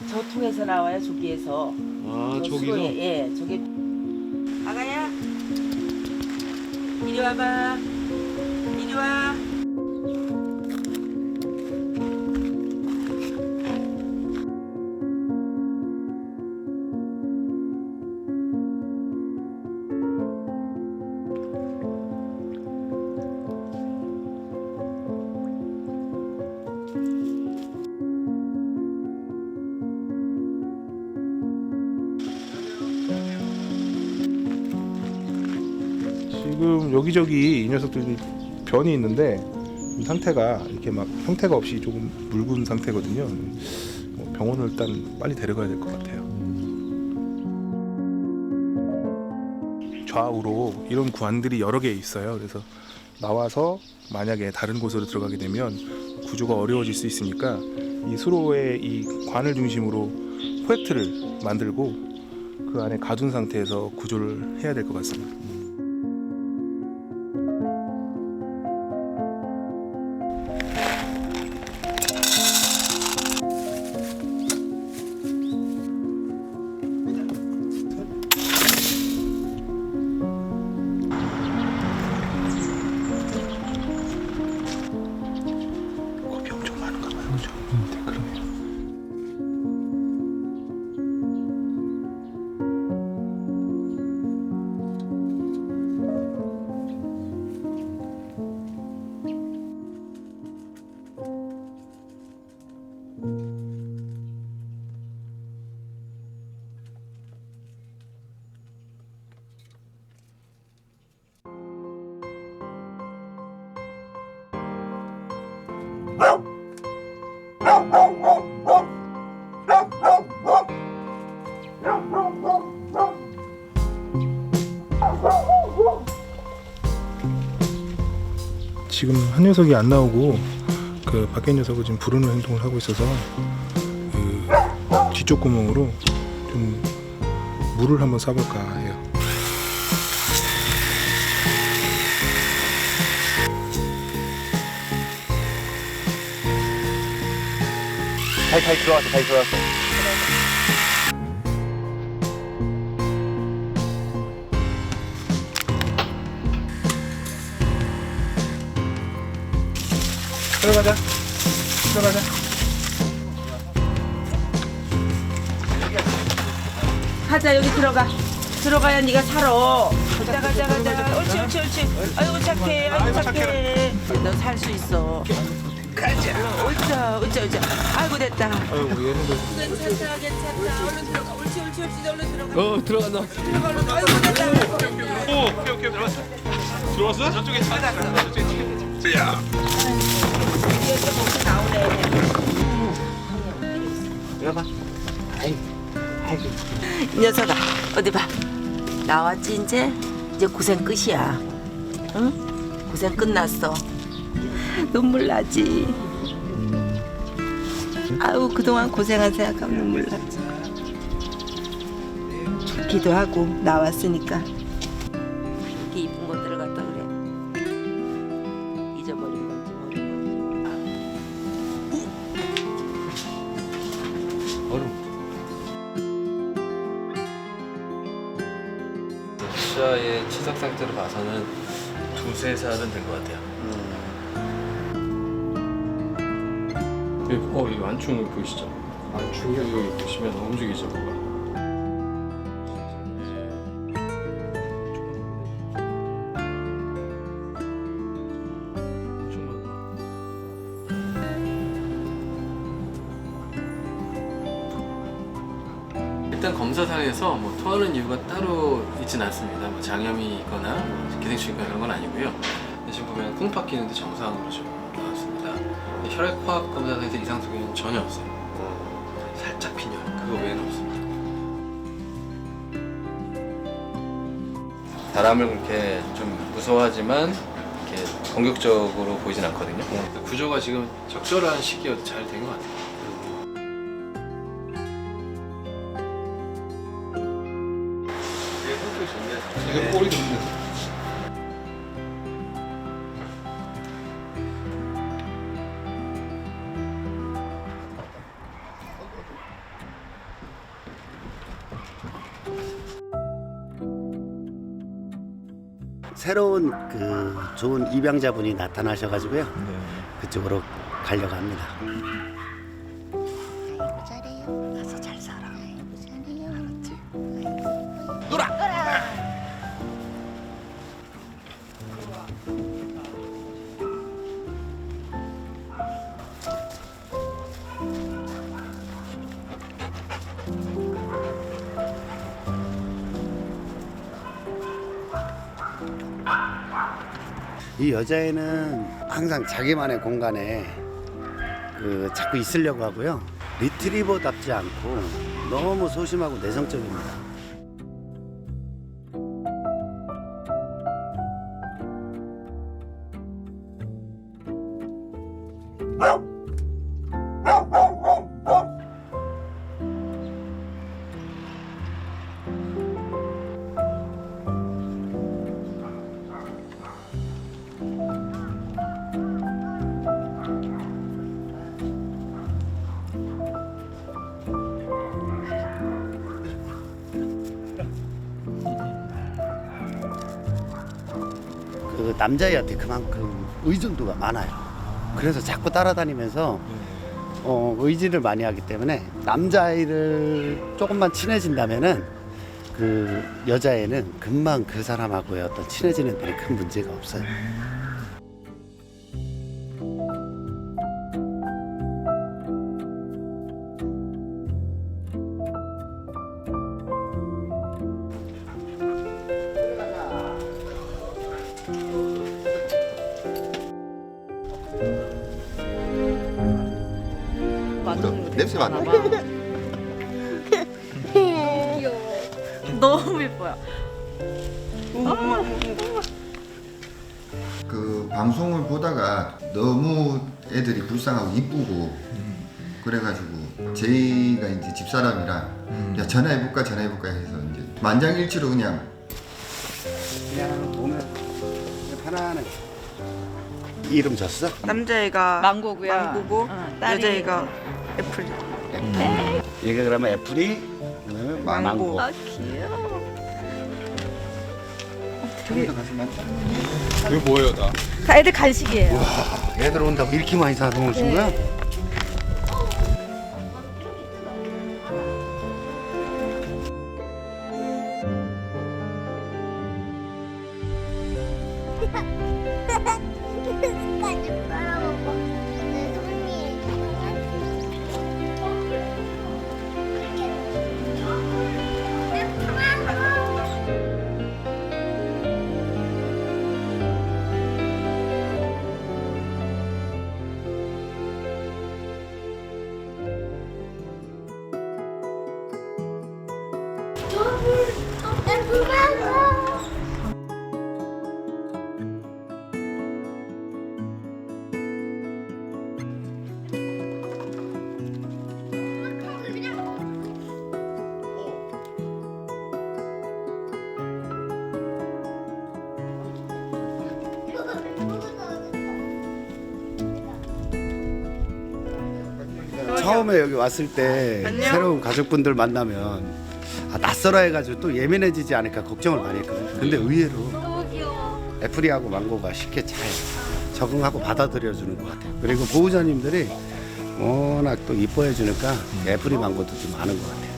저 통에서 나와요, 저기에서. 아, 저 저기서? 수로에, 예, 저기. 아가야, 이리 와봐. 이리 와. 지금 여기저기 이 녀석들이 변이 있는데 이 상태가 이렇게 막 형태가 없이 조금 묽은 상태거든요. 병원을 일단 빨리 데려가야 될 것 같아요. 좌우로 이런 구안들이 여러 개 있어요. 그래서 나와서 만약에 다른 곳으로 들어가게 되면 구조가 어려워질 수 있으니까 이 수로의 이 관을 중심으로 포획틀을 만들고 그 안에 가둔 상태에서 구조를 해야 될 것 같습니다. 겁이 엄청 많은가 봐요. 그죠? 네, 그러네요. 지금 한 녀석이 안 나오고 그 밖에 녀석을 지금 부르는 행동을 하고 있어서 그 뒤쪽 구멍으로 좀 물을 한번 쏴볼까 해요. 다시 들어왔어. 들어가자. 가자, 여기 들어가. 들어가야 네가 살아. 가자. 옳지. 아이고 착해. 너 살 수 있어. 가자. 옳지. 아이고 됐다. 괜찮다. 얼른 들어가. 옳지. 얼른 들어가. 들어간다. 아이고 됐다. 오케이. 들어왔어? 저쪽에 야. 이렇게 먹고 나오네. 들어봐. 이 녀석아, 어디 봐. 나왔지 이제 고생 끝이야. 응? 고생 끝났어. 눈물 나지. 아유 그동안 고생한 생각하면 눈물 나지. 좋기도 하고 나왔으니까. 이렇게 이쁜 것들을 갖다 그래. 잊어버린 건지 모르는 건지. 얼음. 러시아의 치석 상태로 봐서는 2-3살은 된 것 같아요. 이 완충 보이시죠? 완충이 여기 보시면 움직이죠, 뭐가. 일단 검사상에서 뭐 토하는 이유가 따로 있진 않습니다. 뭐 장염이 있거나 뭐 기생충이거나 이런 건 아니고요. 지금 보면 콩팥 기능도 정상으로 좀 나왔습니다. 혈액화학 검사상에서 이상 소견은 전혀 없어요. 살짝 빈혈, 그거 외에는 없습니다. 사람을 그렇게 좀 무서워하지만 이렇게 공격적으로 보이진 않거든요. 구조가 지금 적절한 시기여도 잘 된 것 같아요. 이게 꼬리 좋네. 새로운 그 좋은 입양자분이 나타나셔가지고요. 그쪽으로 가려고 합니다. 아이고 잘해요. 가서 잘 살아. 아이고 잘해요. 알았지? 이 여자애는 항상 자기만의 공간에 그 자꾸 있으려고 하고요. 리트리버답지 않고 너무 소심하고 내성적입니다. 그 남자애한테 그만큼 의존도가 많아요. 그래서 자꾸 따라다니면서 의지를 많이 하기 때문에 남자아이를 조금만 친해진다면은 그 여자애는 금방 그 사람하고의 어떤 친해지는 데는 큰 문제가 없어요. 냄새 맡나? 너무 예뻐요. 그 방송을 보다가 너무 애들이 불쌍하고 이쁘고 그래가지고 저희가 이제 집사람이랑 야 전화해볼까 해서 이제 만장일치로 그냥 보면 편안하게. 이름 줬어? 남자애가 망고고요. 망고고 딸이 여자애가 애플. 얘가 그러면 애플이 망고. 아 귀여워. 이거 뭐예요, 다? 다 애들 간식이에요. 애들 온다고 이렇게 많이 사놓으신 거야? 끝까지 빨아먹어. 내 손이. 처음에 여기 왔을 때 새로운 가족분들 만나면 낯설어 해가지고 또 예민해지지 않을까 걱정을 많이 했거든요. 근데 의외로 애플이하고 망고가 쉽게 잘 적응하고 받아들여주는 것 같아요. 그리고 보호자님들이 워낙 또 이뻐해 주니까 애플이 망고도 좀 많은 것 같아요.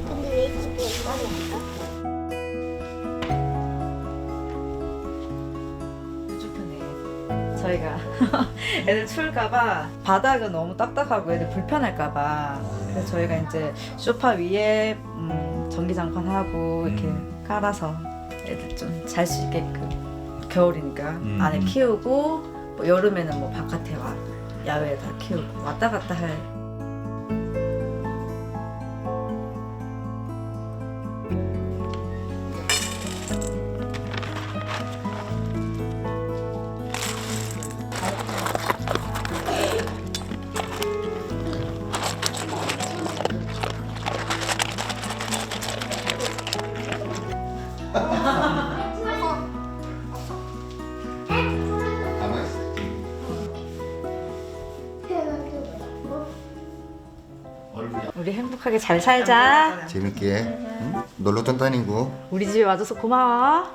근데 왜 이렇게 이상해? 저희가 애들 추울까봐 바닥은 너무 딱딱하고 애들 불편할까봐 그래서 저희가 이제 소파 위에 전기장판 하고 이렇게 깔아서 애들 좀 잘 수 있게끔 겨울이니까 안에 키우고 뭐 여름에는 뭐 바깥에 와 야외에 다 키우고 왔다 갔다 할. 가만히 있어. 우리 행복하게 잘 살자. 재밌게 응? 놀러도 다니고 우리 집에 와줘서 고마워.